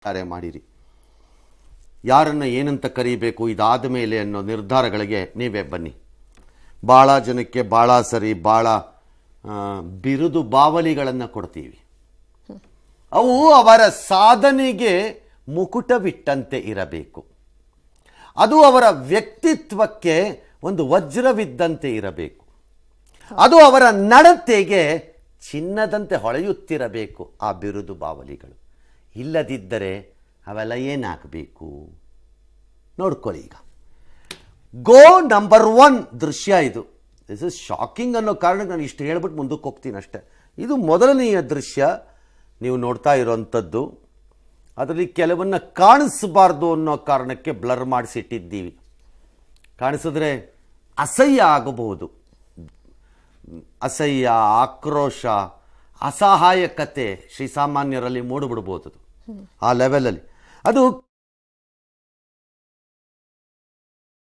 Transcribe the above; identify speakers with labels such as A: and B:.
A: ಕರೆ ಮಾಡಿರಿ. ಯಾರನ್ನು ಏನಂತ ಕರೀಬೇಕು ಇದಾದ ಮೇಲೆ ಅನ್ನೋ ನಿರ್ಧಾರಗಳಿಗೆ ನೀವೇ ಬನ್ನಿ. ಭಾಳ ಜನಕ್ಕೆ ಭಾಳ ಸರಿ ಭಾಳ ಬಿರುದು ಬಾವಲಿಗಳನ್ನು ಕೊಡ್ತೀವಿ. ಅವು ಅವರ ಸಾಧನೆಗೆ ಮುಕುಟವಿಟ್ಟಂತೆ ಇರಬೇಕು. ಅದು ಅವರ ವ್ಯಕ್ತಿತ್ವಕ್ಕೆ ಒಂದು ವಜ್ರವಿದ್ದಂತೆ ಇರಬೇಕು. ಅದು ಅವರ ನಡತೆಗೆ ಚಿನ್ನದಂತೆ ಹೊಳೆಯುತ್ತಿರಬೇಕು ಆ ಬಿರುದು ಬಾವಲಿಗಳು. ಇಲ್ಲದಿದ್ದರೆ ಅವೆಲ್ಲ ಏನಾಗಬೇಕು ನೋಡ್ಕೊಳ್ಳಿ. ಈಗ ಗೋ ನಂಬರ್ 1 ದೃಶ್ಯ ಇದು. ದಿಸ್ ಇಸ್ ಶಾಕಿಂಗ್ ಅನ್ನೋ ಕಾರಣಕ್ಕೆ ನಾನು ಇಷ್ಟು ಹೇಳ್ಬಿಟ್ಟು ಮುಂದಕ್ಕೆ ಹೋಗ್ತೀನಿ ಅಷ್ಟೇ. ಇದು ಮೊದಲನೆಯ ದೃಶ್ಯ ನೀವು ನೋಡ್ತಾ ಇರೋವಂಥದ್ದು. ಅದರಲ್ಲಿ ಕೆಲವನ್ನ ಕಾಣಿಸಬಾರ್ದು ಅನ್ನೋ ಕಾರಣಕ್ಕೆ ಬ್ಲರ್ ಮಾಡಿಸಿಟ್ಟಿದ್ದೀವಿ. ಕಾಣಿಸಿದ್ರೆ ಅಸಹ್ಯ ಆಗಬಹುದು. ಅಸಹ್ಯ, ಆಕ್ರೋಶ, ಅಸಹಾಯಕತೆ ಶ್ರೀಸಾಮಾನ್ಯರಲ್ಲಿ ಮೂಡಿಬಿಡ್ಬೋದು. ಆ ಲೆವೆಲಲ್ಲಿ ಅದು